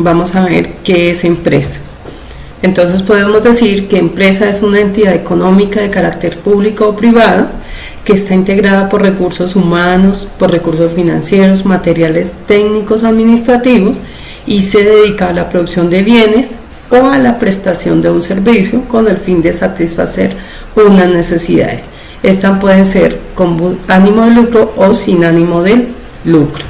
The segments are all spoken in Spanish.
vamos a ver qué es empresa. Entonces podemos decir que empresa es una entidad económica de carácter público o privado que está integrada por recursos humanos, por recursos financieros, materiales técnicos, administrativos, y se dedica a la producción de bienes o a la prestación de un servicio con el fin de satisfacer unas necesidades. Estas pueden ser con ánimo de lucro o sin ánimo de lucro.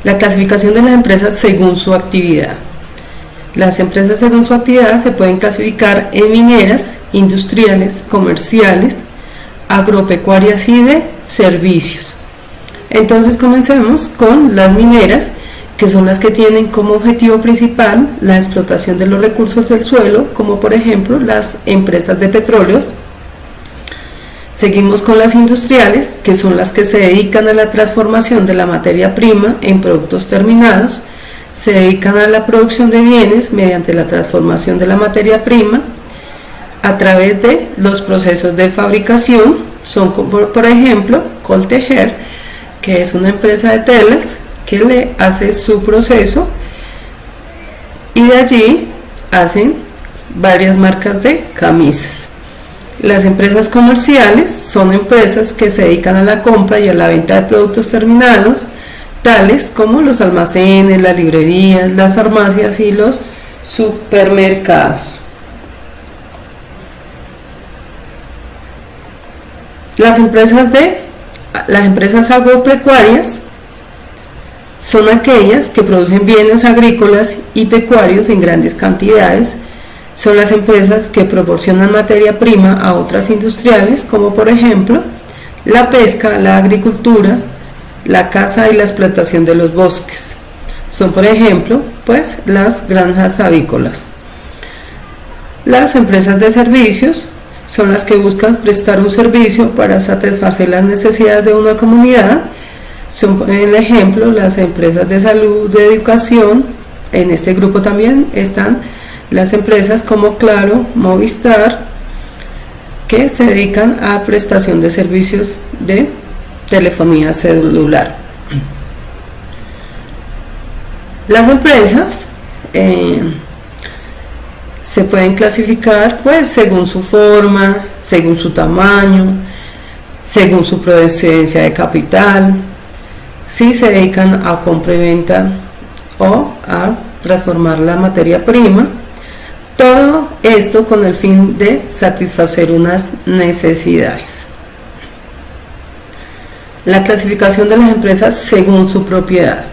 La clasificación de las empresas según su actividad. Las empresas según su actividad se pueden clasificar en mineras, industriales, comerciales, agropecuarias y de servicios. Entonces comencemos con las mineras, que son las que tienen como objetivo principal la explotación de los recursos del suelo, como por ejemplo las empresas de petróleos. Seguimos con las industriales, que son las que se dedican a la transformación de la materia prima en productos terminados, se dedican a la producción de bienes mediante la transformación de la materia prima a través de los procesos de fabricación. Son como por ejemplo Coltejer, que es una empresa de telas que le hace su proceso y de allí hacen varias marcas de camisas. Las empresas comerciales son empresas que se dedican a la compra y a la venta de productos terminados, tales como los almacenes, las librerías, las farmacias y los supermercados. Las empresas agropecuarias son aquellas que producen bienes agrícolas y pecuarios en grandes cantidades. Son las empresas que proporcionan materia prima a otras industriales, como por ejemplo la pesca, la agricultura, la caza y la explotación de los bosques. Son por ejemplo pues las granjas avícolas. Las empresas de servicios son las que buscan prestar un servicio para satisfacer las necesidades de una comunidad. Son por ejemplo las empresas de salud, de educación. En este grupo también están las empresas como Claro, Movistar, que se dedican a prestación de servicios de telefonía celular. Las empresas se pueden clasificar pues según su forma, según su tamaño, según su procedencia de capital, si se dedican a compra y venta o a transformar la materia prima. Todo esto con el fin de satisfacer unas necesidades. La clasificación de las empresas según su propiedad.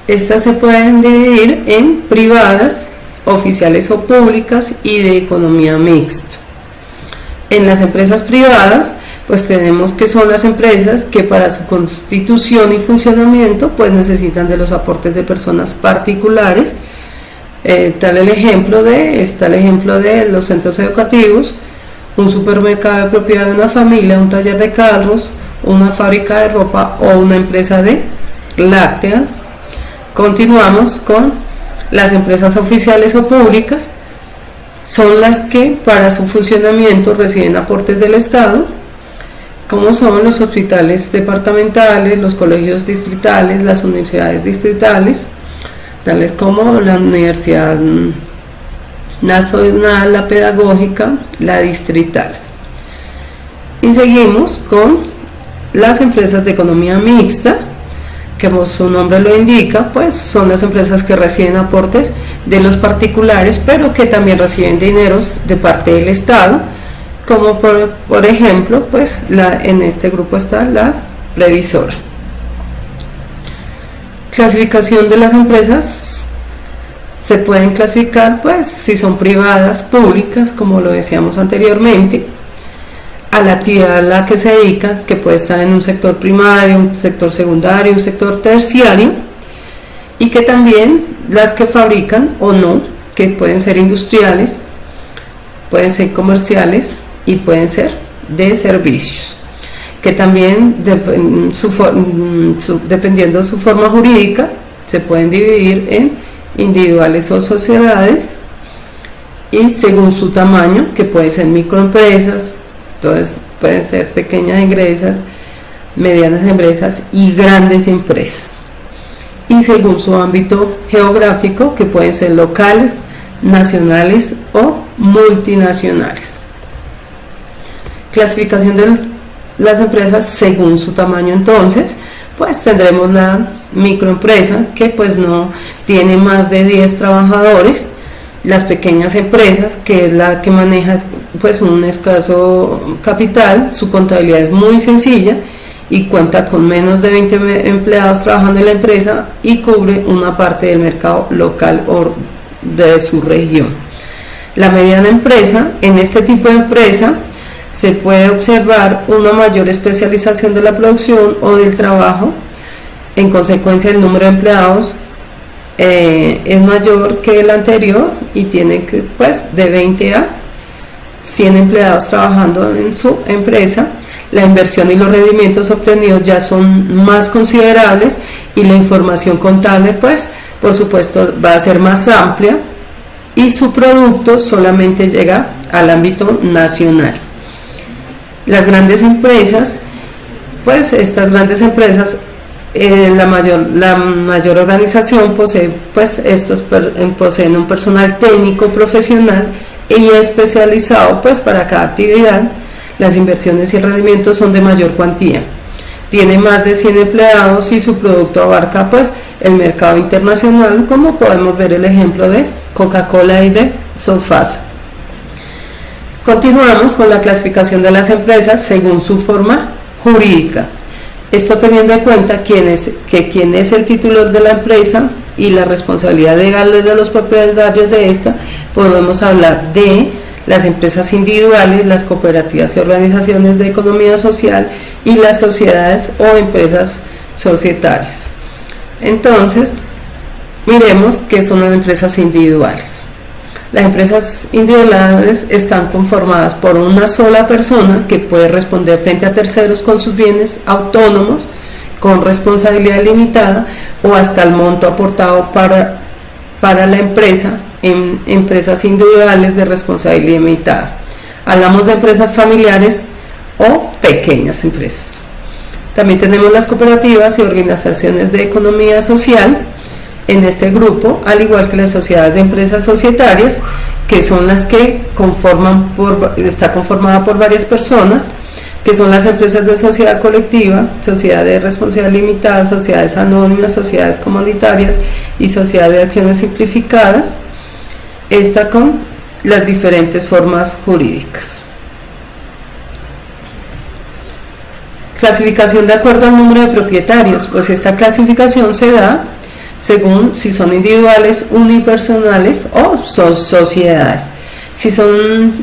Estas se pueden dividir en privadas, oficiales o públicas y de economía mixta. En las empresas privadas pues tenemos que son las empresas que para su constitución y funcionamiento pues necesitan de los aportes de personas particulares. Está el ejemplo de los centros educativos, un supermercado de propiedad de una familia, un taller de carros, una fábrica de ropa o una empresa de lácteas. Continuamos con las empresas oficiales o públicas. Son las que para su funcionamiento reciben aportes del Estado, como son los hospitales departamentales, los colegios distritales, las universidades distritales, tales como la Universidad Nacional, la Pedagógica, la Distrital. Y seguimos con las empresas de economía mixta, que como su nombre lo indica, pues son las empresas que reciben aportes de los particulares, pero que también reciben dineros de parte del Estado, como por ejemplo, pues en este grupo está la previsora. Clasificación de las empresas. Se pueden clasificar pues si son privadas, públicas, como lo decíamos anteriormente, a la actividad a la que se dedican, que puede estar en un sector primario, un sector secundario, un sector terciario, y que también las que fabrican o no, que pueden ser industriales, pueden ser comerciales y pueden ser de servicios, que también dependiendo de su forma jurídica se pueden dividir en individuales o sociedades, y según su tamaño, que pueden ser microempresas, entonces pueden ser pequeñas empresas, medianas empresas y grandes empresas. y según su ámbito geográfico, que pueden ser locales, nacionales o multinacionales. Clasificación de las empresas según su tamaño. Entonces, pues tendremos la microempresa, que pues no tiene más de 10 trabajadores, las pequeñas empresas, que es la que maneja pues un escaso capital, su contabilidad es muy sencilla y cuenta con menos de 20 empleados trabajando en la empresa y cubre una parte del mercado local o de su región. La mediana empresa, en este tipo de empresa se puede observar una mayor especialización de la producción o del trabajo. En consecuencia, el número de empleados es mayor que el anterior y tiene que, pues, de 20 a 100 empleados trabajando en su empresa. La inversión y los rendimientos obtenidos ya son más considerables y la información contable, pues, por supuesto, va a ser más amplia y su producto solamente llega al ámbito nacional. Las grandes empresas, pues estas grandes empresas, la mayor organización posee, pues estos poseen un personal técnico profesional y especializado pues para cada actividad. Las inversiones y rendimientos son de mayor cuantía. Tiene más de 100 empleados y su producto abarca pues el mercado internacional, como podemos ver el ejemplo de Coca-Cola y de Sofasa. Continuamos con la clasificación de las empresas según su forma jurídica. Esto teniendo en cuenta quién es el titular de la empresa y la responsabilidad legal de los propietarios de esta. Podemos hablar de las empresas individuales, las cooperativas y organizaciones de economía social y las sociedades o empresas societarias. Entonces, miremos qué son las empresas individuales. Las empresas individuales están conformadas por una sola persona que puede responder frente a terceros con sus bienes autónomos, con responsabilidad limitada o hasta el monto aportado para la empresa en empresas individuales de responsabilidad limitada. Hablamos de empresas familiares o pequeñas empresas. También tenemos las cooperativas y organizaciones de economía social. En este grupo, al igual que las sociedades de empresas societarias, que son las que está conformada por varias personas, que son las empresas de sociedad colectiva, sociedad de responsabilidad limitada, sociedades anónimas, sociedades comunitarias y sociedades de acciones simplificadas, esta con las diferentes formas jurídicas. Clasificación de acuerdo al número de propietarios. Pues esta clasificación se da según si son individuales, unipersonales o son sociedades. Si son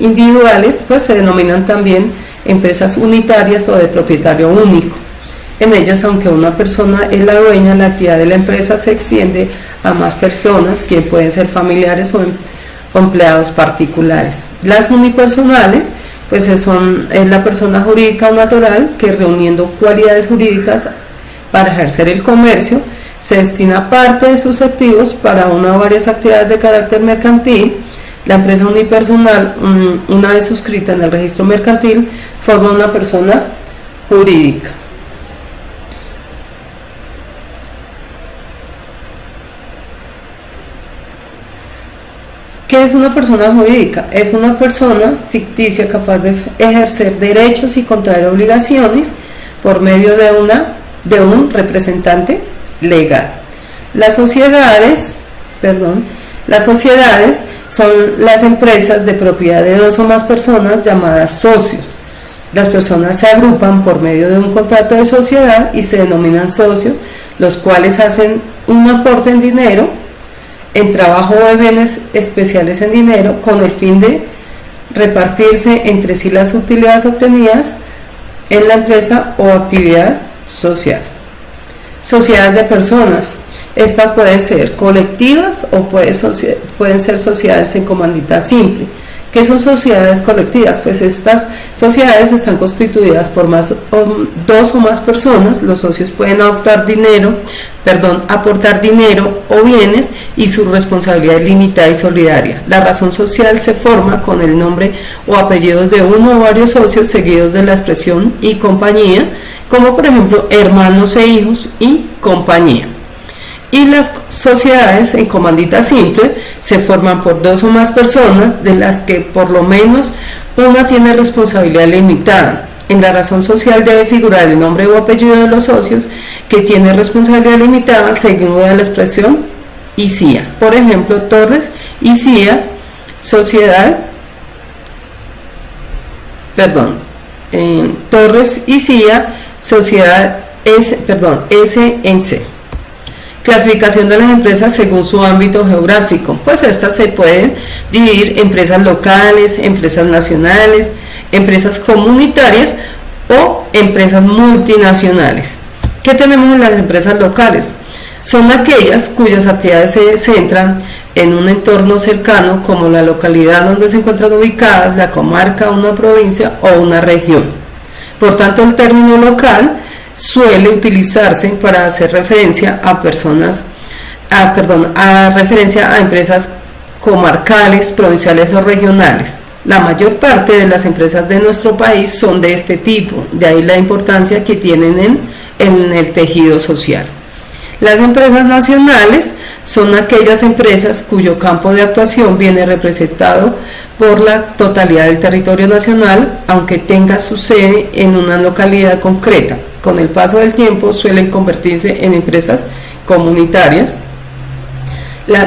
individuales, pues se denominan también empresas unitarias o de propietario único. En ellas, aunque una persona es la dueña, la actividad de la empresa se extiende a más personas, que pueden ser familiares o empleados particulares. Las unipersonales, pues es la persona jurídica o natural que, reuniendo cualidades jurídicas para ejercer el comercio, se destina parte de sus activos para una o varias actividades de carácter mercantil. La empresa unipersonal, una vez suscrita en el registro mercantil, forma una persona jurídica. ¿Qué es una persona jurídica? Es una persona ficticia capaz de ejercer derechos y contraer obligaciones por medio de un representante legal. Las sociedades son las empresas de propiedad de dos o más personas llamadas socios. Las personas se agrupan por medio de un contrato de sociedad y se denominan socios, los cuales hacen un aporte en dinero, en trabajo o de bienes especiales en dinero, con el fin de repartirse entre sí las utilidades obtenidas en la empresa o actividad social. Sociedades de personas. Estas pueden ser colectivas o pueden ser sociedades en comandita simple. ¿Qué son sociedades colectivas? Pues estas sociedades están constituidas por dos o más personas. Los socios pueden aportar dinero o bienes y su responsabilidad es limitada y solidaria. La razón social se forma con el nombre o apellidos de uno o varios socios seguidos de la expresión y compañía, como por ejemplo hermanos e hijos y compañía. Y las sociedades en comandita simple se forman por 2 o más personas, de las que por lo menos una tiene responsabilidad limitada. En la razón social debe figurar el nombre o apellido de los socios que tiene responsabilidad limitada según la expresión ICIA. Por ejemplo, Torres ICIA, Torres ICIA, sociedad SNC. Clasificación de las empresas según su ámbito geográfico. Pues estas se pueden dividir en empresas locales, empresas nacionales, empresas comunitarias o empresas multinacionales. ¿Qué tenemos en las empresas locales? Son aquellas cuyas actividades se centran en un entorno cercano, como la localidad donde se encuentran ubicadas, la comarca, una provincia o una región. Por tanto, el término local suele utilizarse para hacer referencia a empresas comarcales, provinciales o regionales. La mayor parte de las empresas de nuestro país son de este tipo, de ahí la importancia que tienen en el tejido social. Las empresas nacionales son aquellas empresas cuyo campo de actuación viene representado por la totalidad del territorio nacional, aunque tenga su sede en una localidad concreta. Con el paso del tiempo suelen convertirse en empresas comunitarias.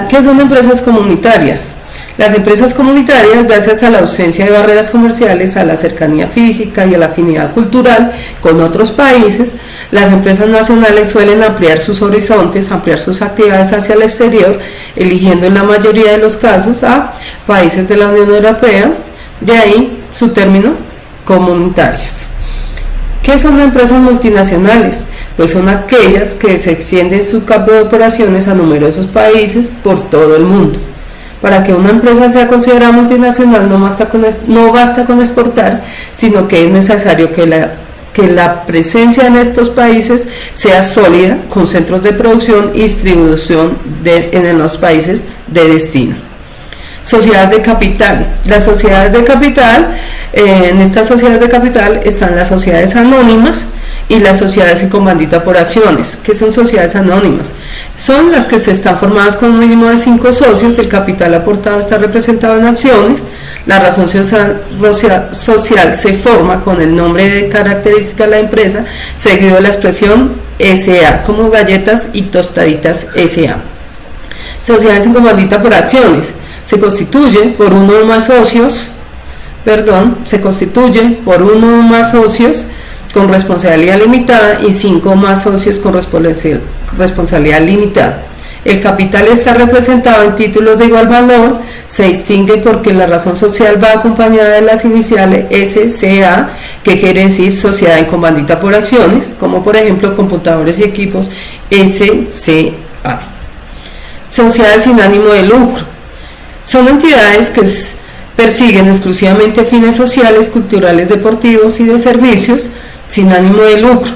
¿Qué son empresas comunitarias? Las empresas comunitarias, gracias a la ausencia de barreras comerciales, a la cercanía física y a la afinidad cultural con otros países, las empresas nacionales suelen ampliar sus horizontes, ampliar sus actividades hacia el exterior, eligiendo en la mayoría de los casos a países de la Unión Europea, de ahí su término comunitarias. ¿Qué son las empresas multinacionales? Pues son aquellas que se extienden su campo de operaciones a numerosos países por todo el mundo. Para que una empresa sea considerada multinacional no basta con exportar, sino que es necesario que la presencia en estos países sea sólida, con centros de producción y distribución en los países de destino. Sociedades de capital. Las sociedades de capital, en estas sociedades de capital están las sociedades anónimas y las sociedades en comandita por acciones. ¿Qué son sociedades anónimas? Son las que se están formadas con un mínimo de 5 socios, el capital aportado está representado en acciones, la razón social se forma con el nombre de característica de la empresa, seguido de la expresión SA, como galletas y tostaditas SA. Sociedades en comandita por acciones. Se constituyen por uno o más socios con responsabilidad limitada y 5 o más socios con responsabilidad limitada. El capital está representado en títulos de igual valor, se distingue porque la razón social va acompañada de las iniciales SCA, que quiere decir Sociedad en Comandita por Acciones, como por ejemplo computadores y equipos SCA. Sociedades sin ánimo de lucro. Son entidades que persiguen exclusivamente fines sociales, culturales, deportivos y de servicios sin ánimo de lucro.